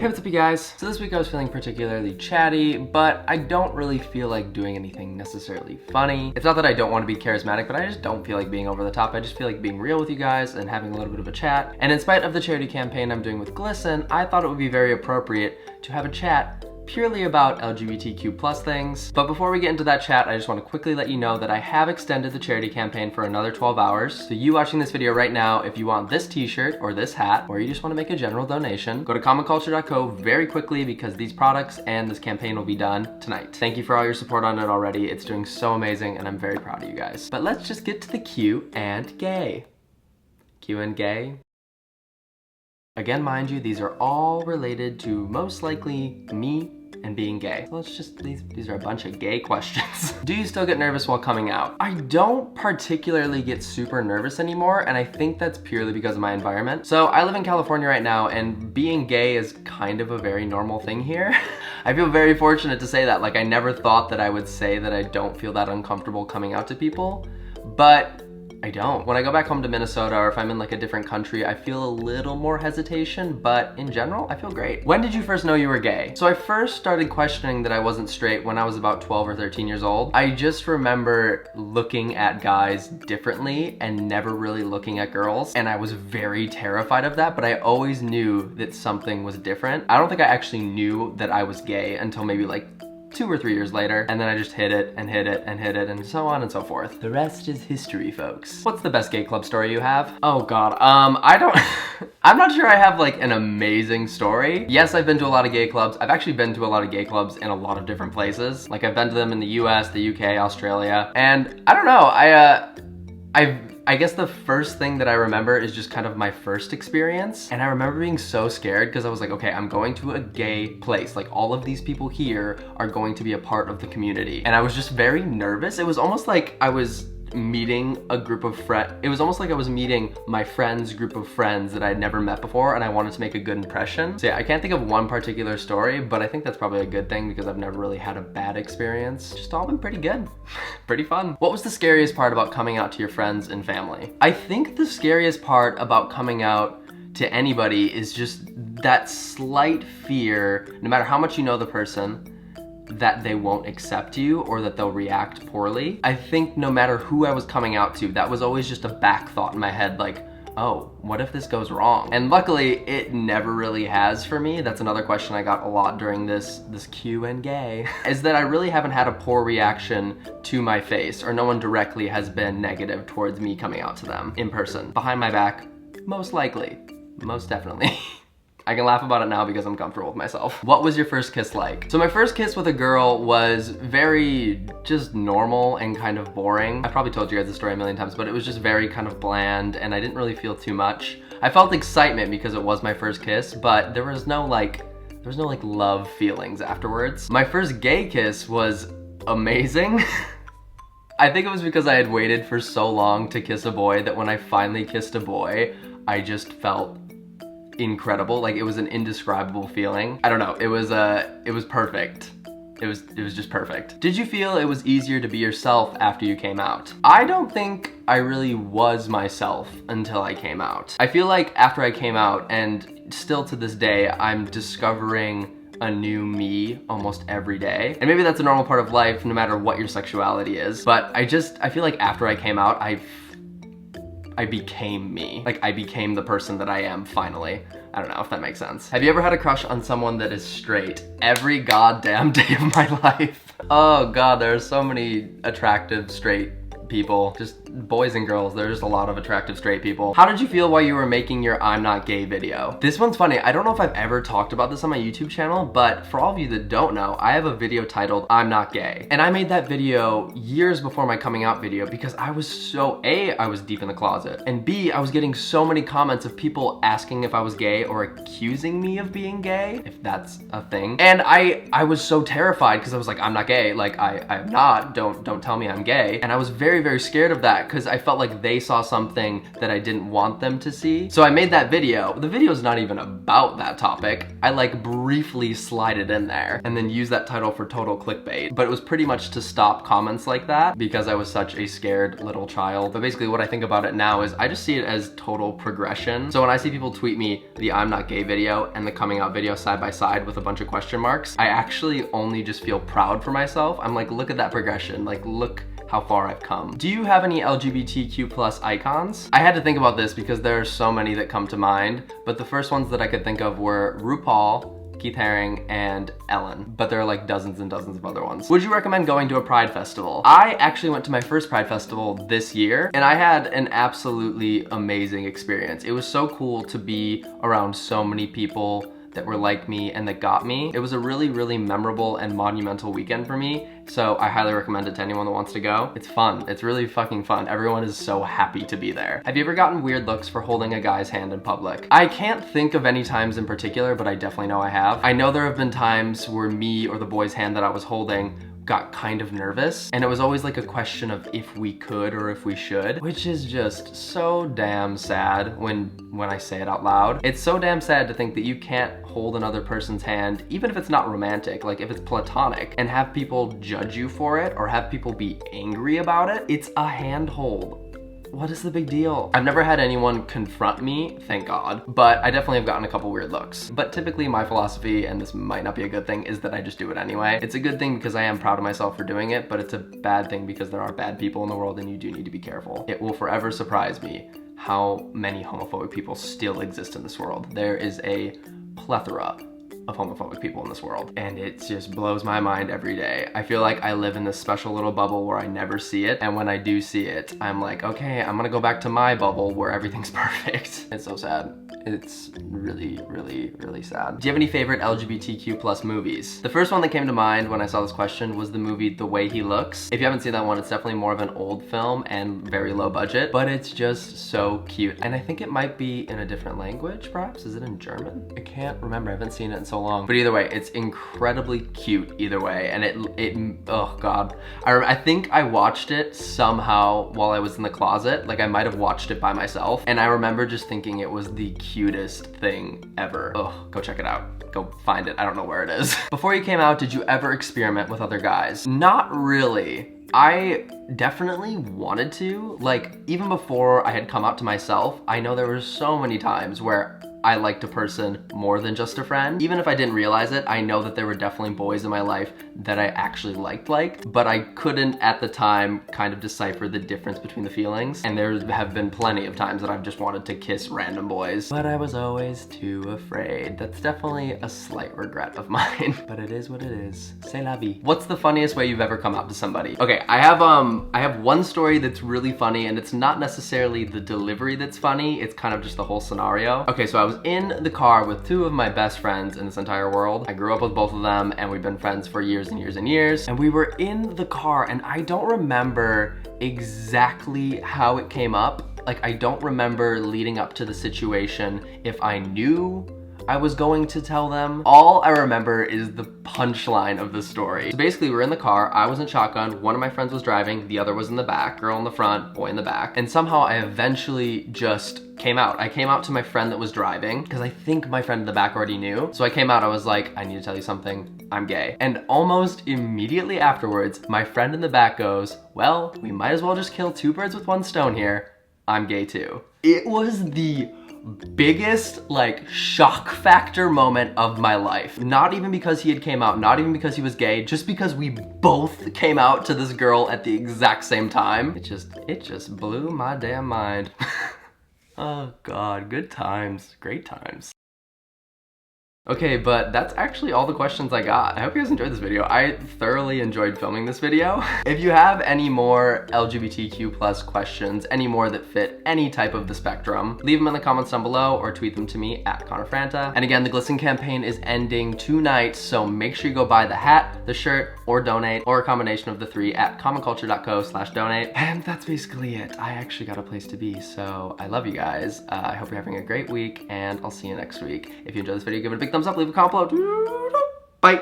Hey, what's up you guys? So this week I was feeling particularly chatty, but I don't really feel like doing anything necessarily funny. It's not that I don't want to be charismatic, but I just don't feel like being over the top. I just feel like being real with you guys and having a little bit of a chat. And in spite of the charity campaign I'm doing with Glisten, I thought it would be very appropriate to have a chat purely about LGBTQ plus things. But before we get into that chat, I just want to quickly let you know that I have extended the charity campaign for another 12 hours. So you watching this video right now, if you want this t-shirt or this hat, or you just want to make a general donation, go to commonculture.co very quickly because these products and this campaign will be done tonight. Thank you for all your support on it already. It's doing so amazing and I'm very proud of you guys. But let's just get to the Q and gay. Q and gay. Again, mind you, these are all related to most likely me and being gay. So let's just, these are a bunch of gay questions. Do you still get nervous while coming out? I don't particularly get super nervous anymore, and I think that's purely because of my environment. So I live in California right now, and being gay is kind of a very normal thing here. I feel very fortunate to say that. Like, I never thought that I would say that I don't feel that uncomfortable coming out to people, but I don't. When I go back home to Minnesota, or if I'm in like a different country, I feel a little more hesitation, but in general, I feel great. When did you first know you were gay? So I first started questioning that I wasn't straight when I was about 12 or 13 years old. I just remember looking at guys differently and never really looking at girls, and I was very terrified of that, but I always knew that something was different. I don't think I actually knew that I was gay until maybe like 2 or 3 years later, and then I just hit it and hit it and hit it and so on and so forth. The rest is history, folks. What's the best gay club story you have? Oh God, I don't, I'm not sure I have like an amazing story. Yes, I've been to a lot of gay clubs. I've actually been to a lot of gay clubs in a lot of different places. Like I've been to them in the US, the UK, Australia, and I don't know, I guess the first thing that I remember is just kind of my first experience. And I remember being so scared because I was like, okay, I'm going to a gay place. Like all of these people here are going to be a part of the community. And I was just very nervous. It was almost like I was meeting a group of friends. It was almost like I was meeting my friend's group of friends that I'd never met before, and I wanted to make a good impression. So yeah, I can't think of one particular story, but I think that's probably a good thing because I've never really had a bad experience. Just all been pretty good, pretty fun. What was the scariest part about coming out to your friends and family? I think the scariest part about coming out to anybody is just that slight fear, no matter how much you know the person, that they won't accept you or that they'll react poorly. I think no matter who I was coming out to, that was always just a back thought in my head, like, oh, what if this goes wrong? And luckily, it never really has for me. That's another question I got a lot during this Q and gay, is that I really haven't had a poor reaction to my face, or no one directly has been negative towards me coming out to them in person. Behind my back, most likely, most definitely. I can laugh about it now because I'm comfortable with myself. What was your first kiss like? So my first kiss with a girl was very just normal and kind of boring. I probably told you guys the story a million times, but it was just very kind of bland and I didn't really feel too much. I felt excitement because it was my first kiss, but there was no like love feelings afterwards. My first gay kiss was amazing. I think it was because I had waited for so long to kiss a boy that when I finally kissed a boy, I just felt incredible. Like it was an indescribable feeling. I don't know, it was perfect. It was just perfect. Did you feel it was easier to be yourself after you came out? I don't think I really was myself until I came out. I feel like after I came out, and still to this day, I'm discovering a new me almost every day. And maybe that's a normal part of life no matter what your sexuality is. But I feel like after I came out, I became me. Like I became the person that I am finally. I don't know if that makes sense. Have you ever had a crush on someone that is straight? Every goddamn day of my life. Oh God, there are so many attractive straight people, just boys and girls. There's just a lot of attractive straight people. How did you feel while you were making your I'm not gay video? This one's funny. I don't know if I've ever talked about this on my YouTube channel, but for all of you that don't know, I have a video titled I'm Not Gay. And I made that video years before my coming out video because I was so, A, I was deep in the closet, and B, I was getting so many comments of people asking if I was gay or accusing me of being gay, if that's a thing. And I was so terrified because I was like, I'm not gay. Like I'm not, don't tell me I'm gay. And I was very, very scared of that. that because I felt like they saw something that I didn't want them to see. So I made that video. The video's not even about that topic. I like briefly slide it in there and then use that title for total clickbait. But it was pretty much to stop comments like that because I was such a scared little child. But basically what I think about it now is I just see it as total progression. So when I see people tweet me the I'm not gay video and the coming out video side by side with a bunch of question marks, I actually only just feel proud for myself. I'm like, look at that progression. Like, look how far I've come. Do you have any LGBTQ plus icons? I had to think about this because there are so many that come to mind, but the first ones that I could think of were RuPaul, Keith Haring, and Ellen, but there are like dozens and dozens of other ones. Would you recommend going to a Pride festival? I actually went to my first Pride festival this year, and I had an absolutely amazing experience. It was so cool to be around so many people that were like me and that got me. It was a really, really memorable and monumental weekend for me, so I highly recommend it to anyone that wants to go. It's fun. It's really fucking fun. Everyone is so happy to be there. Have you ever gotten weird looks for holding a guy's hand in public? I can't think of any times in particular, but I definitely know I have. I know there have been times where me or the boy's hand that I was holding got kind of nervous, and it was always like a question of if we could or if we should, which is just so damn sad when I say it out loud. It's so damn sad to think that you can't hold another person's hand, even if it's not romantic, like if it's platonic, and have people judge you for it or have people be angry about it. It's a handhold. What is the big deal? I've never had anyone confront me, thank God, but I definitely have gotten a couple weird looks. But typically my philosophy, and this might not be a good thing, is that I just do it anyway. It's a good thing because I am proud of myself for doing it, but it's a bad thing because there are bad people in the world and you do need to be careful. It will forever surprise me how many homophobic people still exist in this world. There is a plethora of homophobic people in this world, and it just blows my mind every day. I feel like I live in this special little bubble where I never see it, and when I do see it, I'm like, okay, I'm gonna go back to my bubble where everything's perfect. It's so sad. It's really, really, really sad. Do you have any favorite LGBTQ plus movies? The first one that came to mind when I saw this question was the movie The Way He Looks. If you haven't seen that one, it's definitely more of an old film and very low budget, but it's just so cute. And I think it might be in a different language, perhaps? Is it in German? I can't remember, I haven't seen it in so long. But either way, it's incredibly cute either way. And oh God. I think I watched it somehow while I was in the closet. Like I might have watched it by myself. And I remember just thinking it was the cutest thing ever. Oh, go check it out. Go find it. I don't know where it is. Before you came out, did you ever experiment with other guys? Not really. I definitely wanted to. Like, even before I had come out to myself, I know there were so many times where I liked a person more than just a friend. Even if I didn't realize it, I know that there were definitely boys in my life that I actually liked, but I couldn't at the time kind of decipher the difference between the feelings. And there have been plenty of times that I've just wanted to kiss random boys, but I was always too afraid. That's definitely a slight regret of mine, but it is what it is. C'est la vie. What's the funniest way you've ever come out to somebody? Okay, I have one story that's really funny, and it's not necessarily the delivery that's funny, it's kind of just the whole scenario. Okay, so I was in the car with two of my best friends in this entire world. I grew up with both of them, and we've been friends for years and years and years. And we were in the car, and I don't remember exactly how it came up. Like, I don't remember leading up to the situation if I knew I was going to tell them. All I remember is the punchline of the story. So basically, we're in the car, I was in shotgun, one of my friends was driving, the other was in the back, girl in the front, boy in the back, and somehow I eventually just came out. I came out to my friend that was driving, because I think my friend in the back already knew. So I came out, I was like, I need to tell you something, I'm gay. And almost immediately afterwards, my friend in the back goes, well, we might as well just kill two birds with one stone here. I'm gay too. It was the biggest like shock factor moment of my life. Not even because he had came out, not even because he was gay, just because we both came out to this girl at the exact same time. It just blew my damn mind. Oh God, good times, great times. Okay, but that's actually all the questions I got. I hope you guys enjoyed this video. I thoroughly enjoyed filming this video. If you have any more LGBTQ plus questions, any more that fit any type of the spectrum, leave them in the comments down below or tweet them to me at ConnorFranta. And again, the Glisten campaign is ending tonight, so make sure you go buy the hat, the shirt, or donate, or a combination of the three at commonculture.co/donate. And that's basically it. I actually got a place to be, so I love you guys. I hope you're having a great week, and I'll see you next week. If you enjoyed this video, give it a big thumbs up, leave a comment below. Bye.